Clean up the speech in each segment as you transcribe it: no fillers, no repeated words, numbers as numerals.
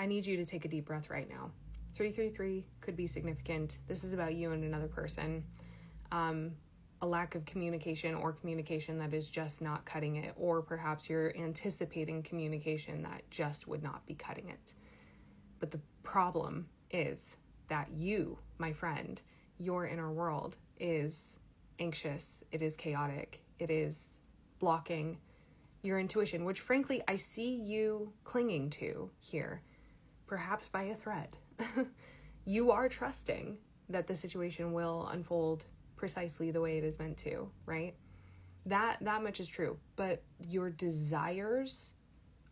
I need you to take a deep breath right now. 333 could be significant. This is about you and another person. A lack of communication or communication that is just not cutting it, or perhaps you're anticipating communication that just would not be cutting it. But the problem is that you, my friend, your inner world is anxious, it is chaotic, it is blocking your intuition, which frankly I see you clinging to here, perhaps by a thread. You are trusting that the situation will unfold precisely the way it is meant to, right? That much is true, but your desires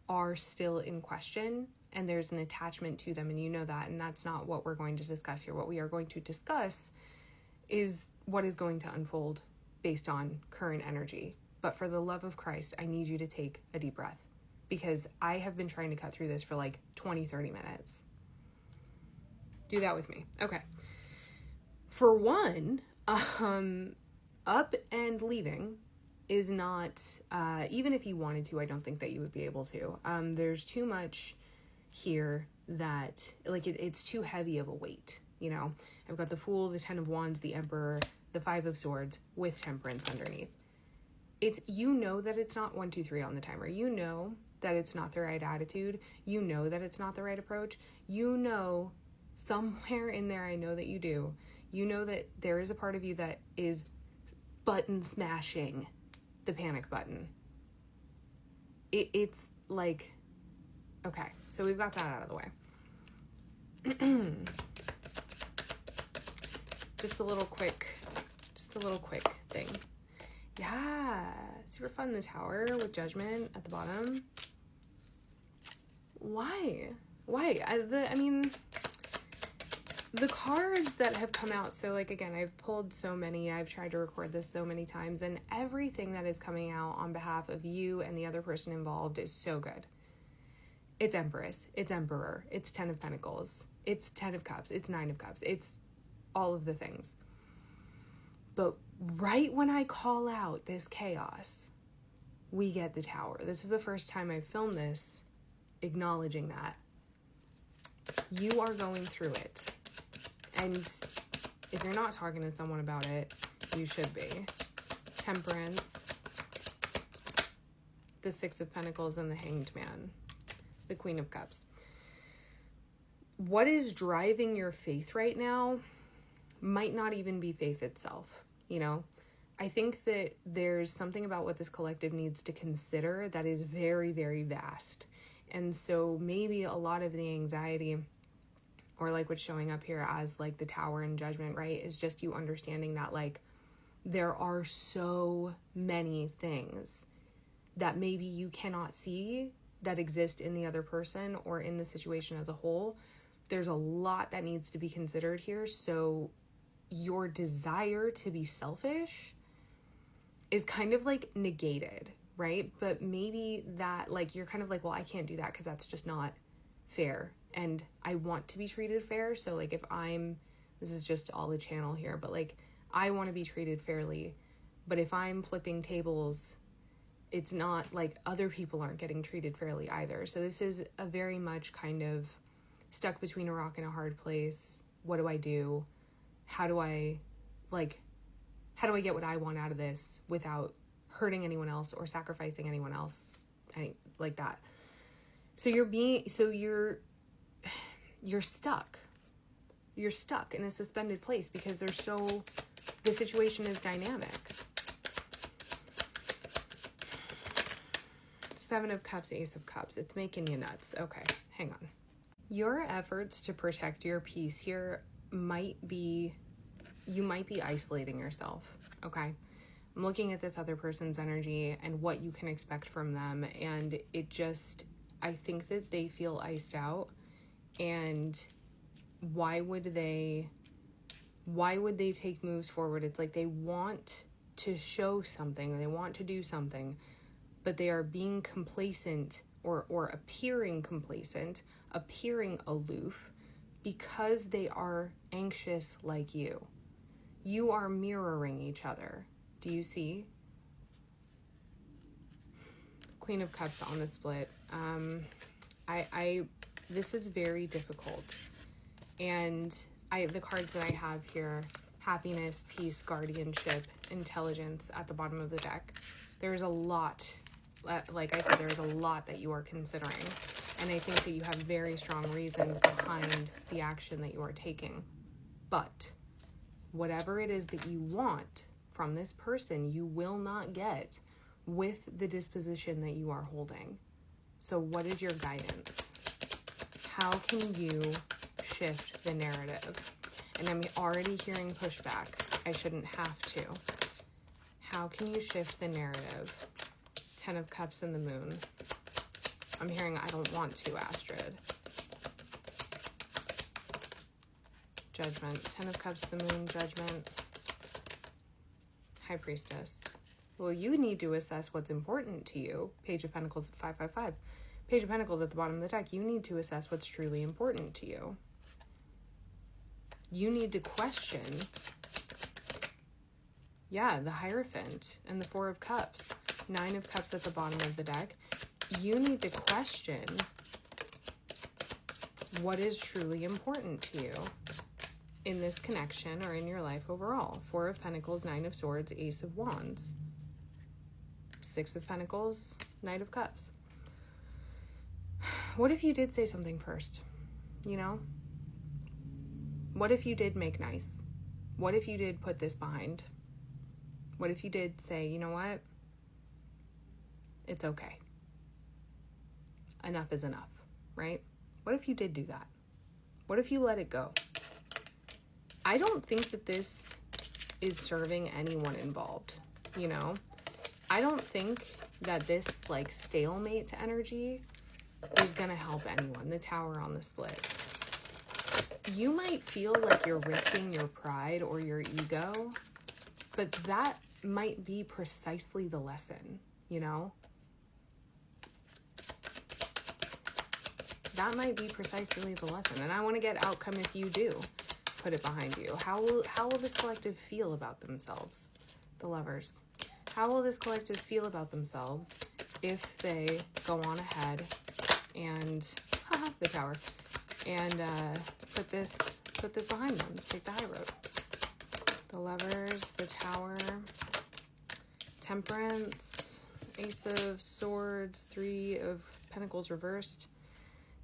are still in question, and there's an attachment to them, and you know that, and that's not what we're going to discuss here. What we are going to discuss is what is going to unfold based on current energy. But for the love of Christ, I need you to take a deep breath, because I have been trying to cut through this for like 20-30 minutes. Do that with me. Okay. For one, up and leaving is not, even if you wanted to, I don't think that you would be able to. There's too much here that, like, it's too heavy of a weight, you know? I've got the Fool, the Ten of Wands, the Emperor, the Five of Swords with Temperance underneath. It's, you know that it's not 1, 2, 3 on the timer. You know that it's not the right attitude. You know that it's not the right approach. You know, somewhere in there, I know that you do. You know that there is a part of you that is button smashing the panic button. It's like, okay, so we've got that out of the way. Just a little quick thing. Yeah, super fun, the Tower with Judgment at the bottom. Why? I mean, the cards that have come out, so like, again, I've pulled so many, I've tried to record this so many times, and everything that is coming out on behalf of you and the other person involved is so good. It's Empress, it's Emperor, it's Ten of Pentacles, it's Ten of Cups, it's Nine of Cups, it's all of the things. But right when I call out this chaos, we get the Tower. This is the first time I've filmed this acknowledging that. You are going through it. And if you're not talking to someone about it, you should be. Temperance, the Six of Pentacles, and the Hanged Man, the Queen of Cups. What is driving your faith right now might not even be faith itself, you know? I think that there's something about what this collective needs to consider that is very, very vast. And so maybe a lot of the anxiety, or like what's showing up here as like the Tower and Judgment, right, is just you understanding that like there are so many things that maybe you cannot see that exist in the other person or in the situation as a whole. There's a lot that needs to be considered here. So your desire to be selfish is kind of like negated, right? But maybe that, like, you're kind of like, well, I can't do that because that's just not fair. And I want to be treated fair. So like if this is just all a channel here, but like I want to be treated fairly. But if I'm flipping tables, it's not like other people aren't getting treated fairly either. So this is a very much kind of stuck between a rock and a hard place. What do I do? How do I get what I want out of this without hurting anyone else or sacrificing anyone else? Like that. So you're stuck. You're stuck in a suspended place because the situation is dynamic. Seven of Cups, Ace of Cups. It's making you nuts. Okay, hang on. Your efforts to protect your peace here you might be isolating yourself, okay? I'm looking at this other person's energy and what you can expect from them, and I think that they feel iced out, and why would they take moves forward? It's like they want to show something, they want to do something, but they are being complacent or appearing complacent, appearing aloof, because they are anxious like you. You are mirroring each other. Do you see? Queen of Cups on the split. I This is very difficult. And the cards that I have here, happiness, peace, guardianship, intelligence at the bottom of the deck. There's a lot, like I said, there's a lot that you are considering. And I think that you have very strong reasons behind the action that you are taking. But whatever it is that you want from this person, you will not get with the disposition that you are holding. So what is your guidance? How can you shift the narrative? And I'm already hearing pushback. I shouldn't have to. How can you shift the narrative? 10 of Cups and the Moon. I'm hearing I don't want to, Astrid. Judgment. 10 of Cups, the Moon, Judgment. High Priestess. Well, you need to assess what's important to you. Page of Pentacles, 555. Page of Pentacles at the bottom of the deck. You need to assess what's truly important to you. You need to question, the Hierophant and the 4 of Cups. 9 of Cups at the bottom of the deck. You need to question what is truly important to you in this connection or in your life overall. 4 of Pentacles, 9 of Swords, Ace of Wands. 6 of Pentacles, Knight of Cups. What if you did say something first? You know? What if you did make nice? What if you did put this behind? What if you did say, you know what? It's okay. Enough is enough, right? What if you did do that? What if you let it go? I don't think that this is serving anyone involved, you know? I don't think that this like stalemate energy is gonna help anyone. The Tower on the split. You might feel like you're risking your pride or your ego, but that might be precisely the lesson, you know? That might be precisely the lesson. And I want to get outcome if you do put it behind you. How will this collective feel about themselves? The Lovers. How will this collective feel about themselves if they go on ahead and the Tower and put this behind them, take the high road? The Lovers, the Tower, Temperance, Ace of Swords, 3 of Pentacles reversed,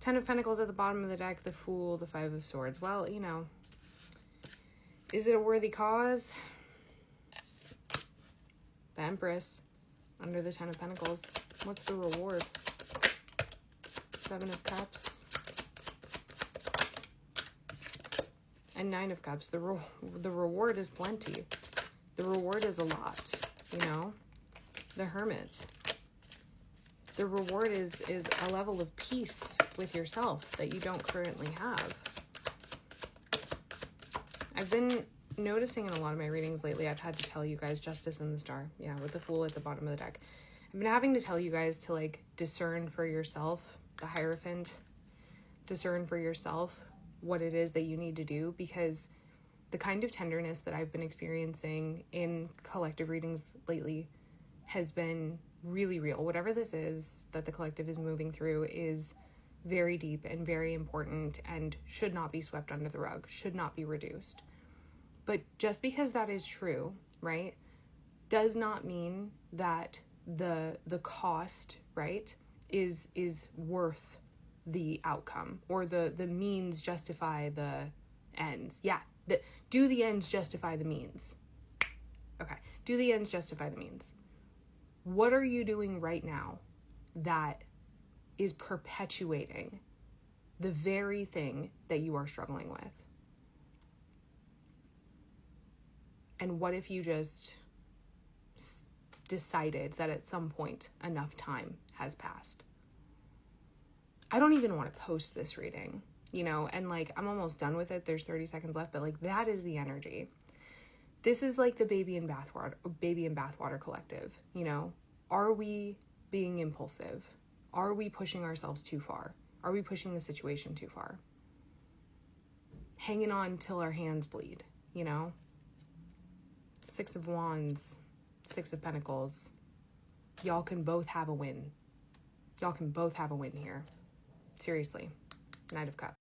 10 of Pentacles at the bottom of the deck, the Fool, the 5 of Swords. Well, you know, is it a worthy cause? The Empress under the 10 of Pentacles. What's the reward? 7 of Cups. And 9 of Cups. The reward is plenty. The reward is a lot, you know? The Hermit. The reward is a level of peace with yourself that you don't currently have. I've been noticing in a lot of my readings lately, I've had to tell you guys Justice in the Star. Yeah, with the Fool at the bottom of the deck. I've been having to tell you guys to like discern for yourself, the Hierophant, discern for yourself what it is that you need to do, because the kind of tenderness that I've been experiencing in collective readings lately has been really real. Whatever this is that the collective is moving through is very deep and very important and should not be swept under the rug, should not be reduced. But just because that is true, right, does not mean that the cost, right, is worth the outcome, or the means justify the ends. Yeah, do the ends justify the means? Okay, do the ends justify the means? What are you doing right now that is perpetuating the very thing that you are struggling with? And what if you just decided that at some point enough time has passed? I don't even want to post this reading, you know, and like I'm almost done with it. There's 30 seconds left, but like that is the energy. This is like the baby in bathwater collective, you know. Are we being impulsive? Are we pushing ourselves too far? Are we pushing the situation too far? Hanging on till our hands bleed, you know? 6 of Wands, 6 of Pentacles. Y'all can both have a win. Y'all can both have a win here. Seriously. Knight of Cups.